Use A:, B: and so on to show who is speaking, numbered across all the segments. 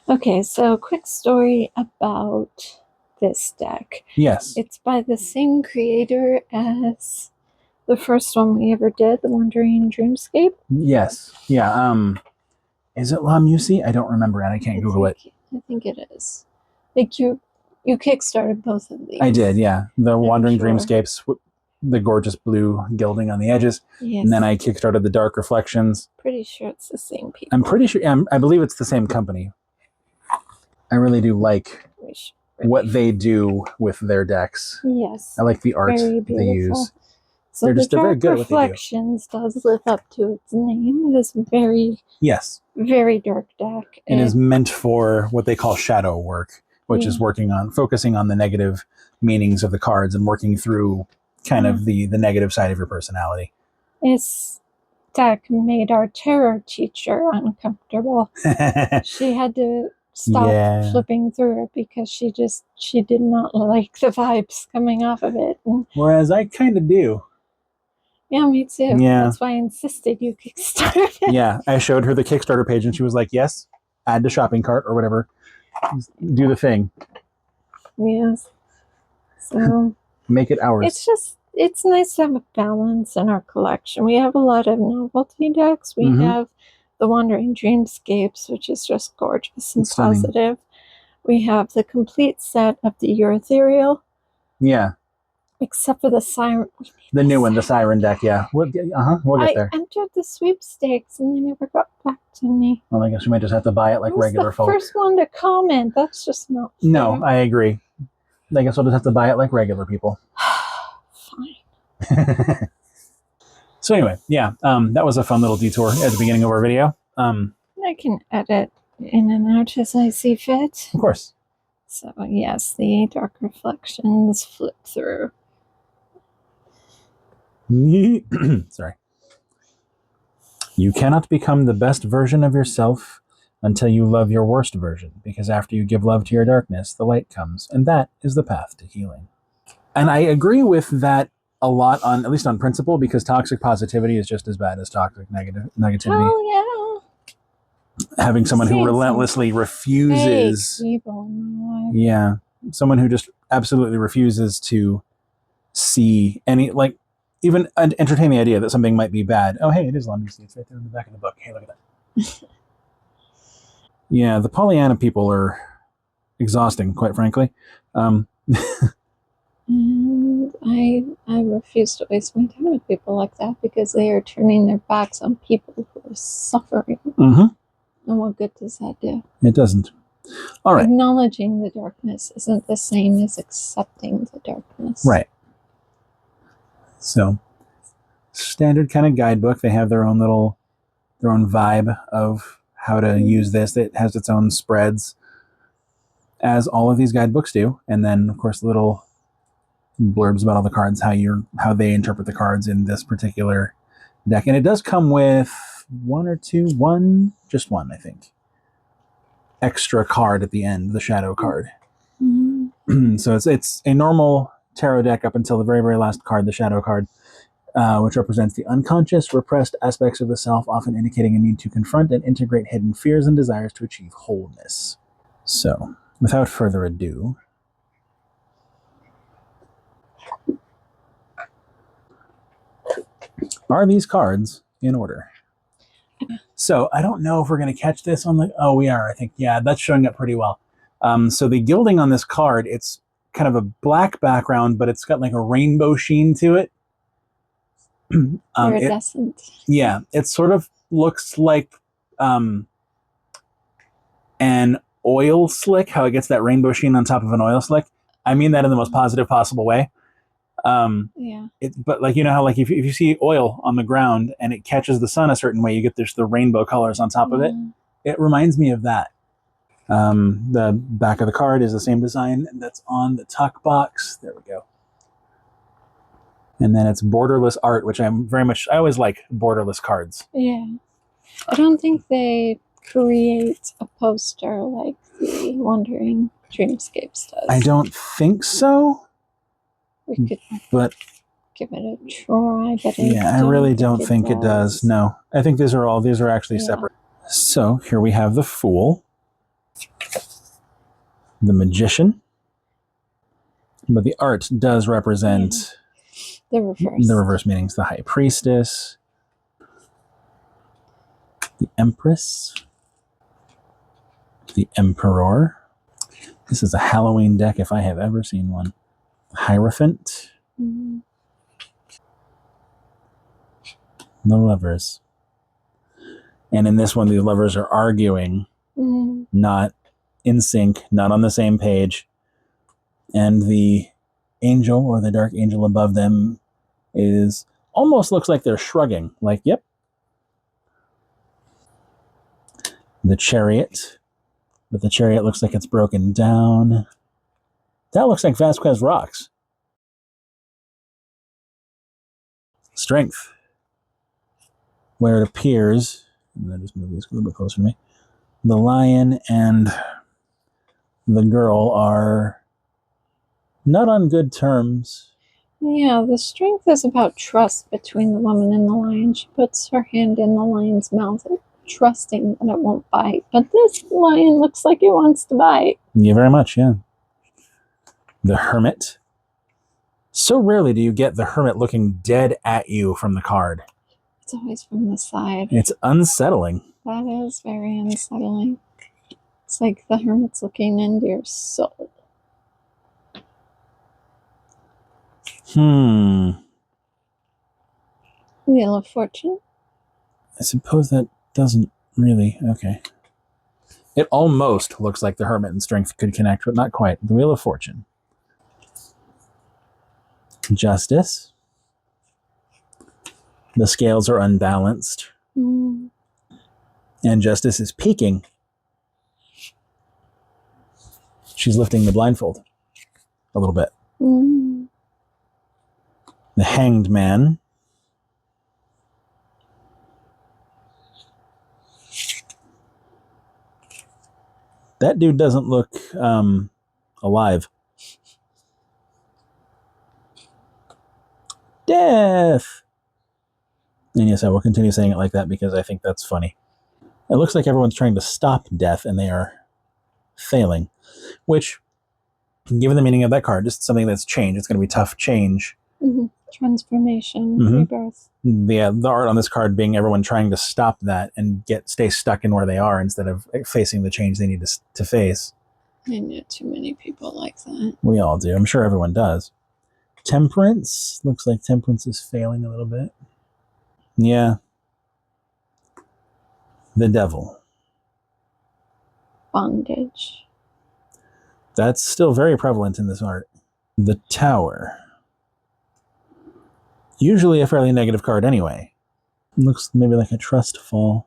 A: Okay, so quick story about this deck.
B: Yes.
A: It's by the same creator as the first one we ever did, the Wandering Dreamscape.
B: Yes. Yeah. Is it La Musi? I don't remember, and I can't Google it.
A: I think it is. Like you kickstarted both of these.
B: I did, yeah. The Wandering
A: sure.
B: Dreamscapes, the gorgeous blue gilding on the edges,
A: Yes.
B: and then I kickstarted the Dark Reflections.
A: Pretty sure it's the same people.
B: I'm pretty sure. I believe it's the same company. I really do like what they do with their decks.
A: Yes.
B: I like the art they use.
A: So they're very good at what they do. Reflections does live up to its name. It is very dark deck.
B: It is meant for what they call shadow work, which is focusing on the negative meanings of the cards and working through kind of the negative side of your personality.
A: This deck made our tarot teacher uncomfortable. She had to stop flipping through it because she did not like the vibes coming off of it.
B: Whereas I kind of do.
A: Yeah, me too. Yeah. That's why I insisted you kickstart it.
B: Yeah, I showed her the Kickstarter page and she was like, yes, add to shopping cart or whatever. Do the thing.
A: Yes. So
B: make it ours.
A: It's nice to have a balance in our collection. We have a lot of novelty decks. We have the Wandering Dreamscapes, which is just gorgeous and positive. We have the complete set of the Ethereal.
B: Yeah.
A: Except for the Siren.
B: The new one, the Siren deck, yeah. We'll get there.
A: I entered the sweepstakes and they never got back to me.
B: Well, I guess we might just have to buy it like regular folk.
A: First one to comment. That's just not fair.
B: No, I agree. I guess we'll just have to buy it like regular people.
A: Fine.
B: So anyway, yeah, that was a fun little detour at the beginning of our video.
A: I can edit in and out as I see fit.
B: Of course.
A: So yes, the Dark Reflections flip through.
B: Sorry. You cannot become the best version of yourself until you love your worst version, because after you give love to your darkness, the light comes, and that is the path to healing. And I agree with that a lot, at least on principle, because toxic positivity is just as bad as toxic negativity.
A: Oh, yeah.
B: Having someone who relentlessly refuses...
A: people in my life.
B: Yeah. Someone who just absolutely refuses to see any... even entertain the idea that something might be bad. Oh, hey, it is lemon seeds right there in the back of the book. Hey, look at that. Yeah, the Pollyanna people are exhausting, quite frankly.
A: And I refuse to waste my time with people like that because they are turning their backs on people who are suffering.
B: Mm-hmm.
A: And what good does that do?
B: It doesn't. All right.
A: Acknowledging the darkness isn't the same as accepting the darkness.
B: Right. So, standard kind of guidebook. They have their own vibe of how to use this. It has its own spreads, as all of these guidebooks do. And then, of course, little blurbs about all the cards, how they interpret the cards in this particular deck. And it does come with just one, I think, extra card at the end, the shadow card. Mm-hmm. So it's a normal tarot deck up until the very, very last card, the shadow card, which represents the unconscious, repressed aspects of the self, often indicating a need to confront and integrate hidden fears and desires to achieve wholeness. So, without further ado, are these cards in order? So, I don't know if we're going to catch this on the... Oh, we are, I think. Yeah, that's showing up pretty well. So the gilding on this card, it's kind of a black background, but it's got like a rainbow sheen to it.
A: Iridescent.
B: Yeah, it sort of looks like an oil slick, how it gets that rainbow sheen on top of an oil slick. I mean that in the most positive possible way.
A: Yeah.
B: But like, you know how like if you see oil on the ground and it catches the sun a certain way, you get the rainbow colors on top of it. It reminds me of that. The back of the card is the same design that's on the tuck box. There we go. And then it's borderless art, which I always like borderless cards.
A: Yeah. I don't think they create a poster like the Wandering Dreamscapes does.
B: I don't think so.
A: We could give it a try, but
B: I really don't think it does. No. I think these are actually separate. So here we have the Fool. the Magician. But the art does represent
A: the reverse.
B: The reverse meanings. The High Priestess. The Empress. The Emperor. This is a Halloween deck if I have ever seen one. Hierophant.
A: Mm-hmm.
B: The Lovers. And in this one, the lovers are arguing, not in sync, not on the same page. And the angel or the dark angel above them is almost looks like they're shrugging, like, yep. The Chariot, but the Chariot looks like it's broken down. That looks like Vasquez Rocks. Strength, where it appears, and I just move these a little bit closer to me. The lion and the girl are not on good terms.
A: Yeah, the strength is about trust between the woman and the lion. She puts her hand in the lion's mouth, trusting that it won't bite. But this lion looks like it wants to bite.
B: Yeah, very much, yeah. The Hermit. So rarely do you get the Hermit looking dead at you from the card.
A: It's always from the side.
B: It's unsettling.
A: That is very unsettling. It's like the Hermit's looking into your soul. Wheel of Fortune.
B: I suppose that doesn't really... Okay. It almost looks like the Hermit and Strength could connect, but not quite. The Wheel of Fortune. Justice. The scales are unbalanced. And Justice is peeking. She's lifting the blindfold a little bit. The Hanged Man. That dude doesn't look alive. Death. And yes, I will continue saying it like that because I think that's funny. It looks like everyone's trying to stop death and they are failing. Which, given the meaning of that card, just something that's changed. It's going to be tough change.
A: Transformation, rebirth.
B: The art on this card being everyone trying to stop that and stay stuck in where they are instead of facing the change they need to face.
A: I know too many people like that.
B: We all do. I'm sure everyone does. Temperance. Looks like Temperance is failing a little bit. Yeah. The Devil.
A: Bondage.
B: That's still very prevalent in this art. The Tower. Usually a fairly negative card anyway. Looks maybe like a trust fall.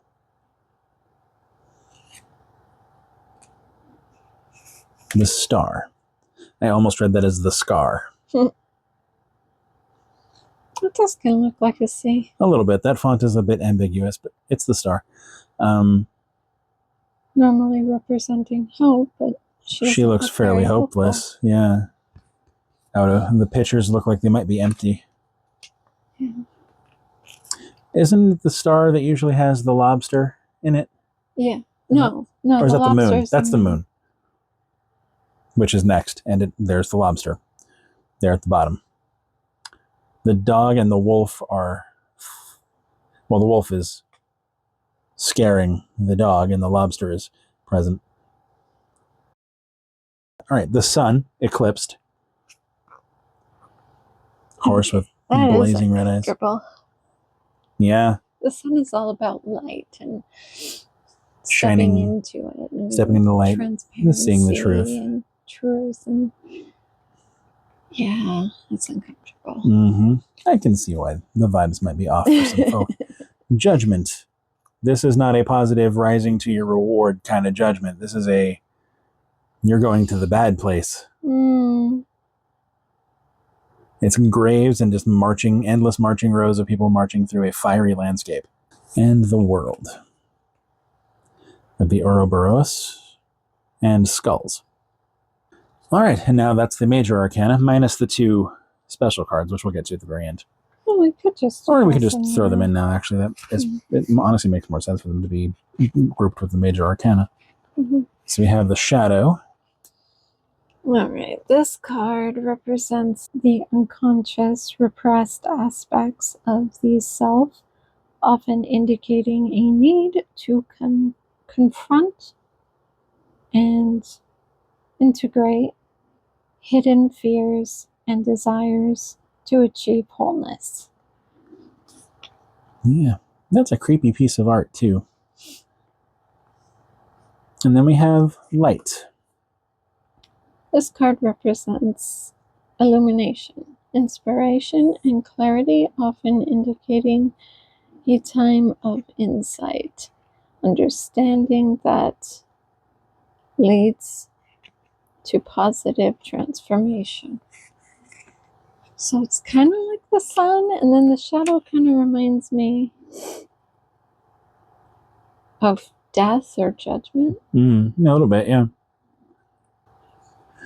B: The Star. I almost read that as the Scar.
A: It does kind of look like a C.
B: A little bit. That font is a bit ambiguous, but it's the Star.
A: Normally representing hope, but
B: she looks fairly hopeless. Yeah. Out of the pictures look like they might be empty.
A: Yeah.
B: Isn't it the Star that usually has the lobster in it?
A: Yeah. No.
B: Or is that the moon? That's the moon. Which is next. And there's the lobster. There at the bottom. The dog and the wolf are... Well, the wolf is scaring the dog and the lobster is present. All right. The sun eclipsed. Horse with blazing red eyes. Yeah.
A: The sun is all about light and
B: shining
A: into it. And
B: stepping into the light. And seeing the truth.
A: And truth. And yeah, it's uncomfortable.
B: I can see why the vibes might be off for some folk. Judgment. This is not a positive rising to your reward kind of judgment. This is a you're going to the bad place. It's graves and just endless marching rows of people marching through a fiery landscape. And the World. The Ouroboros and Skulls. All right, and now that's the major arcana, minus the two special cards, which we'll get to at the very end.
A: Well, we could just
B: throw them in now, actually. It honestly makes more sense for them to be grouped with the major arcana. So we have the Shadow.
A: All right, this card represents the unconscious, repressed aspects of the self, often indicating a need to confront and integrate hidden fears and desires to achieve wholeness.
B: Yeah, that's a creepy piece of art, too. And then we have light.
A: This card represents illumination, inspiration, and clarity, often indicating a time of insight, understanding that leads to positive transformation. So it's kind of like the sun, and then the shadow kind of reminds me of death or judgment.
B: A little bit, yeah.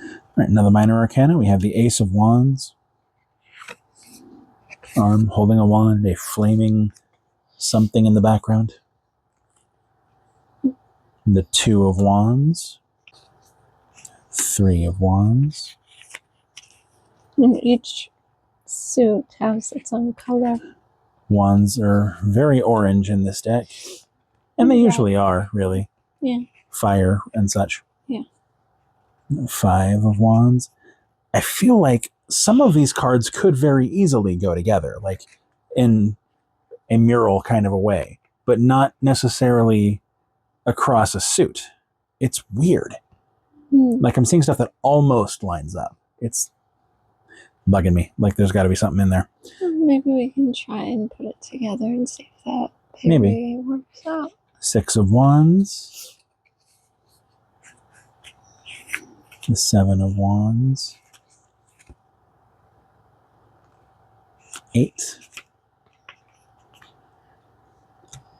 B: All right, another minor arcana. We have the Ace of Wands. Arm holding a wand, a flaming something in the background. The Two of Wands. Three of Wands.
A: And each suit has its own color.
B: Wands are very orange in this deck. And they usually are, really.
A: Yeah.
B: Fire and such.
A: Yeah.
B: Five of Wands. I feel like some of these cards could very easily go together, like in a mural kind of a way, but not necessarily across a suit. It's weird. Like I'm seeing stuff that almost lines up. It's bugging me. Like there's got to be something in there.
A: Maybe we can try and put it together and see if that
B: maybe
A: works out.
B: Six of Wands. The Seven of Wands. 8.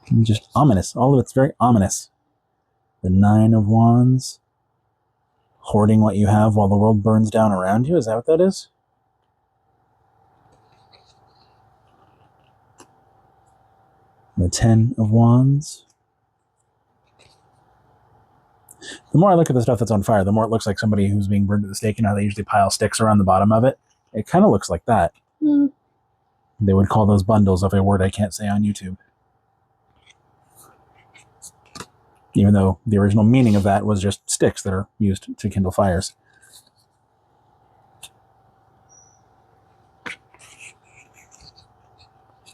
B: And just ominous. All of it's very ominous. The Nine of Wands. Hoarding what you have while the world burns down around you. Is that what that is? The Ten of Wands. The more I look at the stuff that's on fire, the more it looks like somebody who's being burned at the stake. You know how they usually pile sticks around the bottom of it? It kind of looks like that. They would call those bundles of a word I can't say on YouTube. Even though the original meaning of that was just sticks that are used to kindle fires.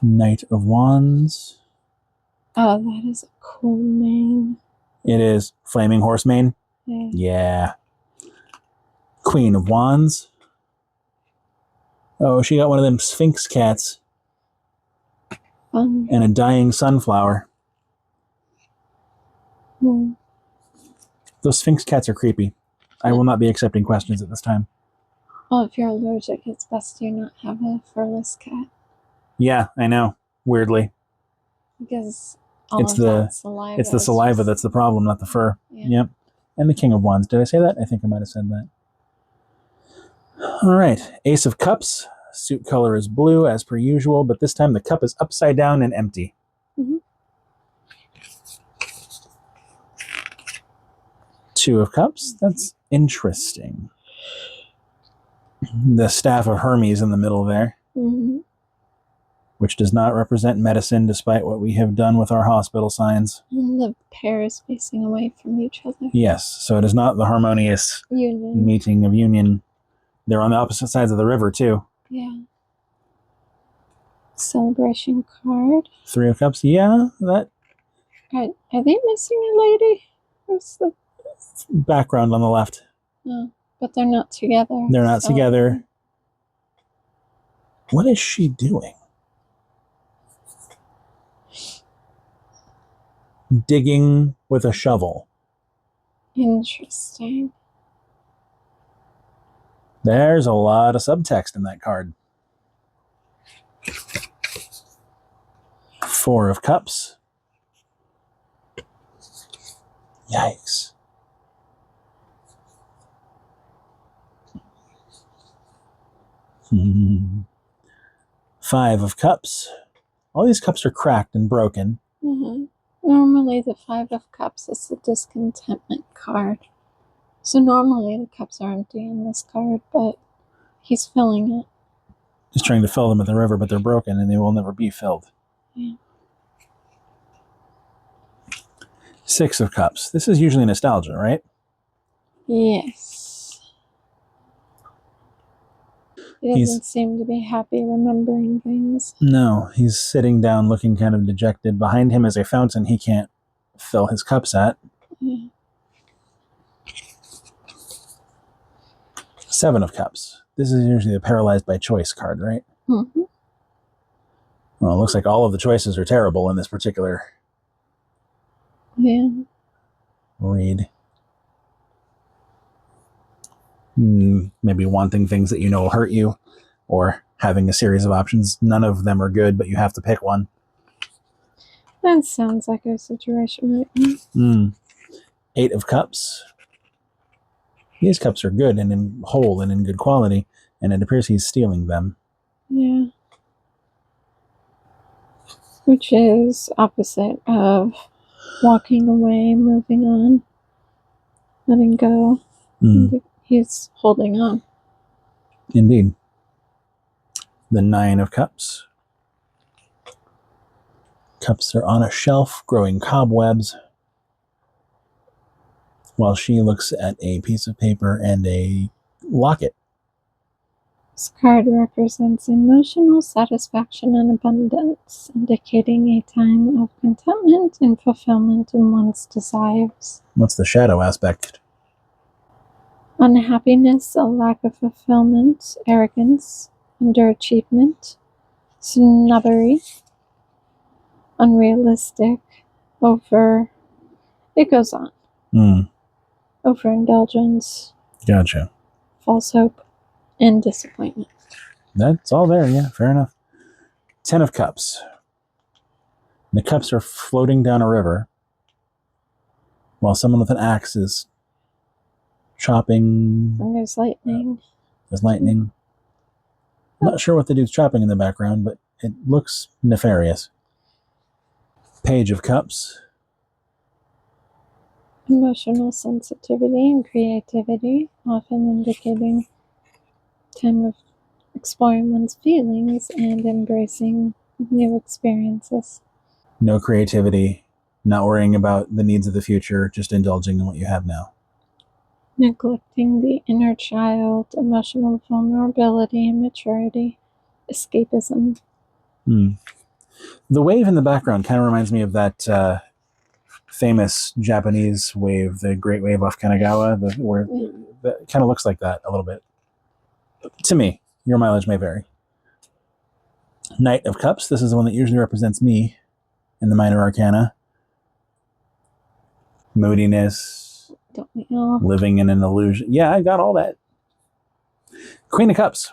B: Knight of Wands.
A: Oh, that is a cool mane.
B: It is. Flaming horse mane? Yeah. Queen of Wands. Oh, she got one of them Sphinx cats. And a dying sunflower. Those Sphinx cats are creepy. I will not be accepting questions at this time.
A: Well, if you're allergic, it's best you not have a furless cat.
B: Yeah, I know. Weirdly.
A: Because
B: it's the saliva that's the problem, not the fur. Yeah. Yep. And the King of Wands. Did I say that? I think I might have said that. All right. Ace of Cups. Suit color is blue, as per usual, but this time the cup is upside down and empty. Two of Cups. That's interesting. The Staff of Hermes in the middle there. Which does not represent medicine, despite what we have done with our hospital signs.
A: And the pairs facing away from each other.
B: Yes, so it is not the harmonious meeting of union. They're on the opposite sides of the river, too.
A: Yeah. Celebration card.
B: Three of Cups, yeah, that...
A: Are they missing a lady? Where's the...
B: background on the left.
A: No, but they're not together.
B: They're not together. What is she doing? Digging with a shovel.
A: Interesting.
B: There's a lot of subtext in that card. Four of Cups. Yikes. Five of Cups. All these cups are cracked and broken.
A: Normally the Five of Cups is the discontentment card. So normally the cups are empty in this card, but he's filling it.
B: He's trying to fill them at the river, but they're broken and they will never be filled.
A: Yeah.
B: 6 of Cups. This is usually nostalgia, right?
A: Yes. He doesn't seem to be happy remembering things.
B: No, he's sitting down looking kind of dejected. Behind him is a fountain he can't fill his cups at.
A: Yeah.
B: 7 of Cups. This is usually a paralyzed by choice card, right?
A: Mm-hmm.
B: Well, it looks like all of the choices are terrible in this particular read. Maybe wanting things that you know will hurt you, or having a series of options. None of them are good, but you have to pick one.
A: That sounds like a situation right now.
B: 8 of Cups. These cups are good and in whole and in good quality, and it appears he's stealing them.
A: Yeah. Which is opposite of walking away, moving on, letting go. He's holding on.
B: Indeed. The 9 of Cups. Cups are on a shelf, growing cobwebs, while she looks at a piece of paper and a locket.
A: This card represents emotional satisfaction and abundance, indicating a time of contentment and fulfillment in one's desires.
B: What's the shadow aspect?
A: Unhappiness, a lack of fulfillment, arrogance, underachievement, snobbery, unrealistic, it goes on. Overindulgence.
B: Gotcha.
A: False hope and disappointment.
B: That's all there, yeah, fair enough. 10 of Cups. The cups are floating down a river, while someone with an axe is chopping.
A: And there's lightning.
B: There's lightning. I'm not sure what the dude's chopping in the background, but it looks nefarious. Page of Cups.
A: Emotional sensitivity and creativity, often indicating time of exploring one's feelings and embracing new experiences.
B: No creativity, not worrying about the needs of the future, just indulging in what you have now.
A: Neglecting the inner child, emotional vulnerability and maturity, escapism.
B: The wave in the background kind of reminds me of that famous Japanese wave, the Great Wave off Kanagawa, where that kind of looks like that a little bit. To me, your mileage may vary. Knight of Cups. This is the one that usually represents me in the minor arcana. Moodiness.
A: Don't we all?
B: Living in an illusion. Yeah, I got all that. Queen of Cups.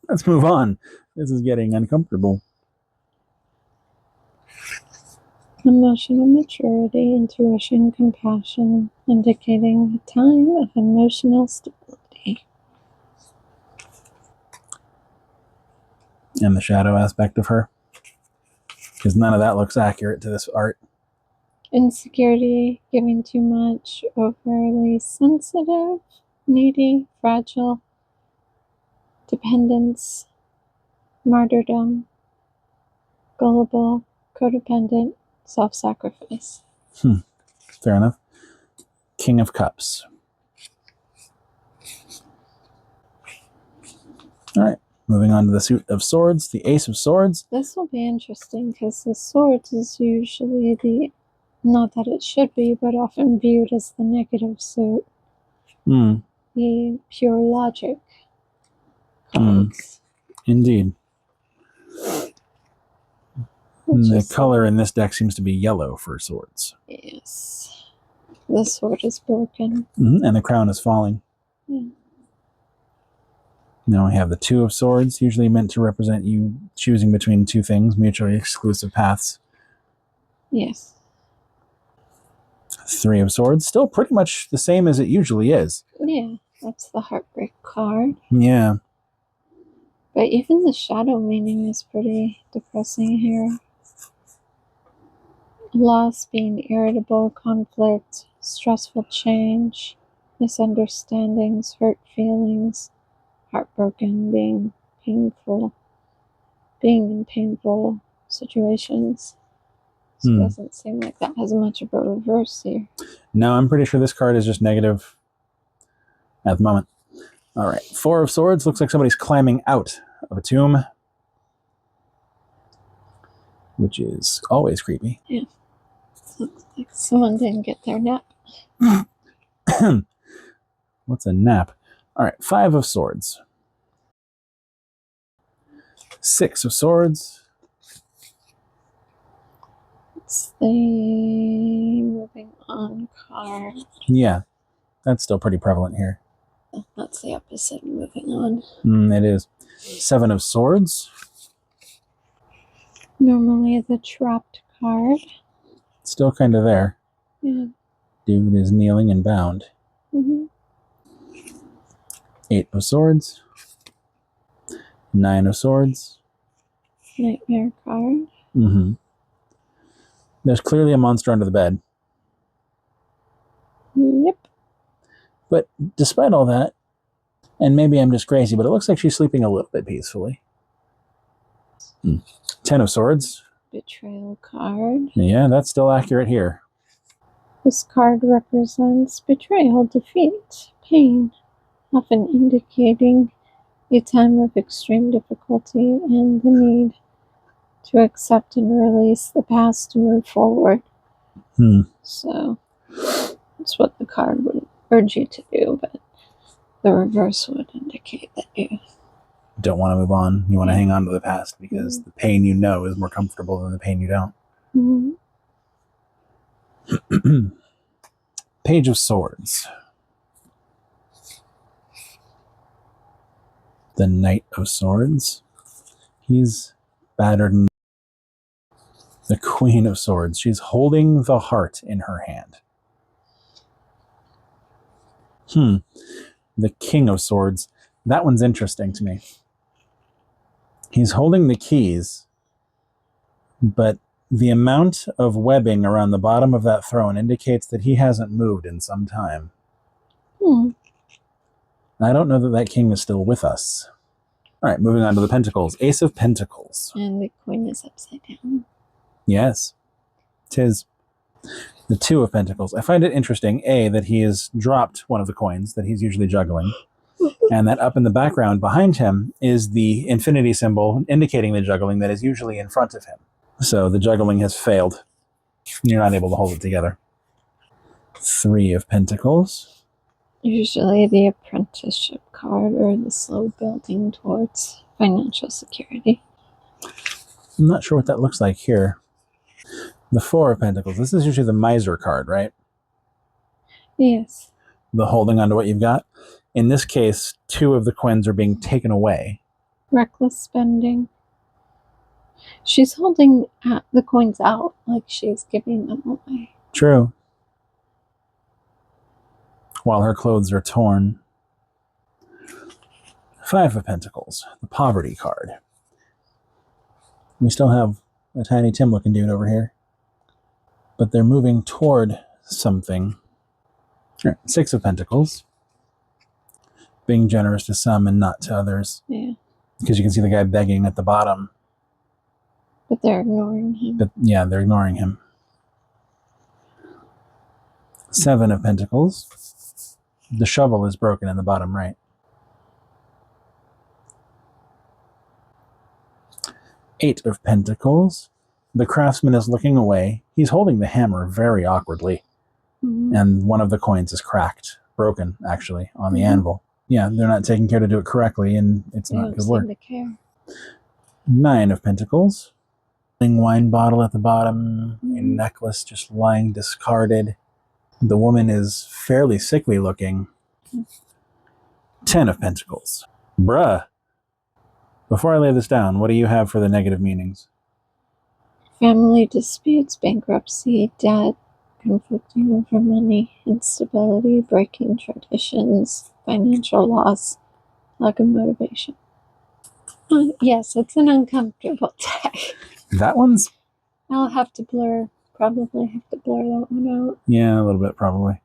B: Let's move on. This is getting uncomfortable.
A: Emotional maturity, intuition, compassion, indicating a time of emotional stability.
B: And the shadow aspect of her. Because none of that looks accurate to this art.
A: Insecurity, giving too much, overly sensitive, needy, fragile, dependence, martyrdom, gullible, codependent, self-sacrifice.
B: Fair enough. King of Cups. All right. Moving on to the Suit of Swords, the Ace of Swords.
A: This will be interesting because the swords is usually not that it should be, but often viewed as the negative suit. The pure logic cards.
B: Indeed. The color in this deck seems to be yellow for swords.
A: Yes. The sword is broken.
B: And the crown is falling.
A: Yeah.
B: Now we have the Two of Swords, usually meant to represent you choosing between two things, mutually exclusive paths.
A: Yes.
B: Three of Swords, still pretty much the same as it usually is.
A: Yeah, that's the heartbreak card.
B: Yeah.
A: But even the shadow meaning is pretty depressing here. Loss, being irritable, conflict, stressful change, misunderstandings, hurt feelings, heartbroken, being in painful situations. So it doesn't seem like that has much of a reverse here.
B: No, I'm pretty sure this card is just negative at the moment. All right, 4 of Swords. Looks like somebody's climbing out of a tomb, which is always creepy.
A: Yeah. Looks like someone didn't get their nap.
B: What's a nap? All right, 5 of Swords. 6 of Swords.
A: It's the moving on card.
B: Yeah, that's still pretty prevalent here.
A: That's the opposite of moving on.
B: It is. 7 of Swords.
A: Normally the trapped card.
B: Still kind of there.
A: Yeah.
B: Dude is kneeling and bound. 8 of Swords. 9 of Swords.
A: Nightmare card.
B: There's clearly a monster under the bed.
A: Yep.
B: But despite all that, and maybe I'm just crazy, but it looks like she's sleeping a little bit peacefully. 10 of Swords.
A: Betrayal card.
B: Yeah, that's still accurate here.
A: This card represents betrayal, defeat, pain, often indicating a time of extreme difficulty and the need to accept and release the past to move forward. So that's what the card would urge you to do, but the reverse would indicate that you
B: don't want to move on. You want to hang on to the past because the pain you know is more comfortable than the pain you don't. Page of Swords. The Knight of Swords. He's battered. The Queen of Swords. She's holding the heart in her hand. The King of Swords. That one's interesting to me. He's holding the keys, but the amount of webbing around the bottom of that throne indicates that he hasn't moved in some time. I don't know that that king is still with us. All right, moving on to the Pentacles. Ace of Pentacles.
A: And the Queen is upside down.
B: Yes, 'tis. The Two of Pentacles. I find it interesting, A, that he has dropped one of the coins that he's usually juggling, and that up in the background behind him is the infinity symbol indicating the juggling that is usually in front of him. So the juggling has failed. You're not able to hold it together. 3 of Pentacles.
A: Usually the apprenticeship card or the slow building towards financial security.
B: I'm not sure what that looks like here. The 4 of Pentacles. This is usually the miser card, right?
A: Yes.
B: The holding onto what you've got. In this case, 2 of the coins are being taken away.
A: Reckless spending. She's holding the coins out like she's giving them away.
B: True. While her clothes are torn. 5 of Pentacles. The Poverty card. We still have a Tiny Tim looking dude over here. But they're moving toward something. 6 of Pentacles. Being generous to some and not to others.
A: Yeah.
B: Because you can see the guy begging at the bottom.
A: But they're ignoring him.
B: But yeah, they're ignoring him. 7 of Pentacles. The shovel is broken in the bottom right. 8 of Pentacles. The craftsman is looking away. He's holding the hammer very awkwardly. And one of the coins is cracked. Broken, actually, on the anvil. Yeah, they're not taking care to do it correctly, and it's not good work. 9 of Pentacles. Wine bottle at the bottom. A necklace just lying discarded. The woman is fairly sickly looking. 10 of Pentacles. Bruh. Before I lay this down, what do you have for the negative meanings?
A: Family disputes, bankruptcy, debt, conflicting over money, instability, breaking traditions, financial loss, lack of motivation. Yes, it's an uncomfortable deck.
B: That one's...
A: I'll have to probably have to blur that one out.
B: Yeah, a little bit, probably.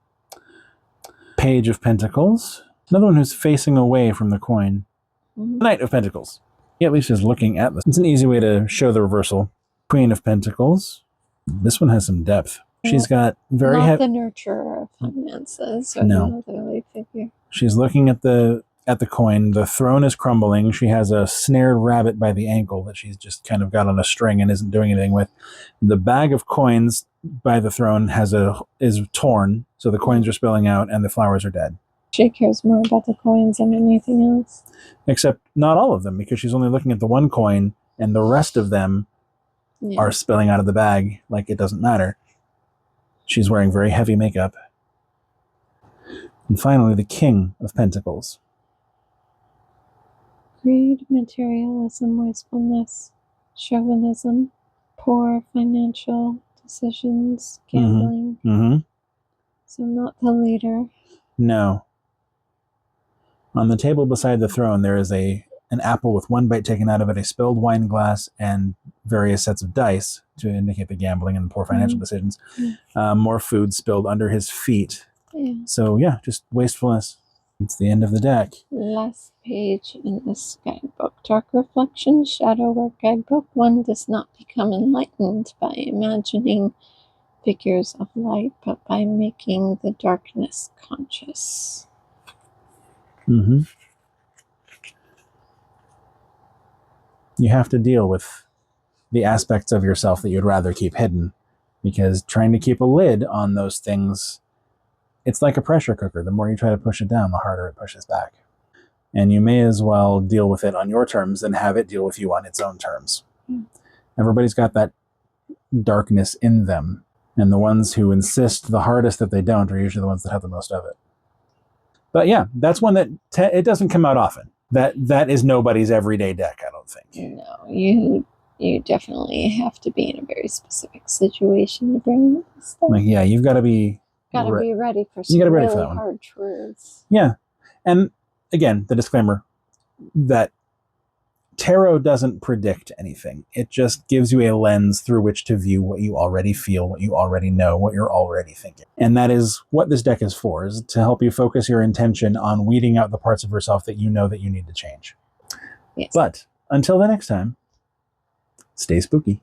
B: Page of Pentacles. Another one who's facing away from the coin. Knight of Pentacles. He at least is looking at this. It's an easy way to show the reversal. Queen of Pentacles. This one has some depth. She's got very
A: not the nurturer of finances or
B: no.
A: the motherly figure.
B: She's looking at the coin. The throne is crumbling. She has a snared rabbit by the ankle that she's just kind of got on a string and isn't doing anything with. The bag of coins by the throne is torn, so the coins are spilling out and the flowers are dead.
A: She cares more about the coins than anything else.
B: Except not all of them, because she's only looking at the one coin and the rest of them are spilling out of the bag like it doesn't matter. She's wearing very heavy makeup. And finally, the King of Pentacles.
A: Greed, materialism, wastefulness, chauvinism, poor financial decisions, gambling. So not the leader.
B: No. On the table beside the throne, there is an apple with one bite taken out of it, a spilled wine glass, and various sets of dice to indicate the gambling and poor financial decisions. More food spilled under his feet. So yeah, just wastefulness. It's the end of the deck.
A: Last page in this guidebook. Dark Reflection, Shadow Work Guidebook. One does not become enlightened by imagining figures of light, but by making the darkness conscious.
B: You have to deal with the aspects of yourself that you'd rather keep hidden, because trying to keep a lid on those things, it's like a pressure cooker. The more you try to push it down, the harder it pushes back. And you may as well deal with it on your terms than have it deal with you on its own terms. Everybody's got that darkness in them, and the ones who insist the hardest that they don't are usually the ones that have the most of it. But yeah, that's one that it doesn't come out often. That is nobody's everyday deck, I don't think.
A: No, you definitely have to be in a very specific situation to bring this stuff.
B: Like, yeah, you've got to be
A: be ready for some really hard truths.
B: Yeah. And again, the disclaimer that tarot doesn't predict anything. It just gives you a lens through which to view what you already feel, what you already know, what you're already thinking. And that is what this deck is for, is to help you focus your intention on weeding out the parts of yourself that you know that you need to change. Yes. But until the next time, stay spooky.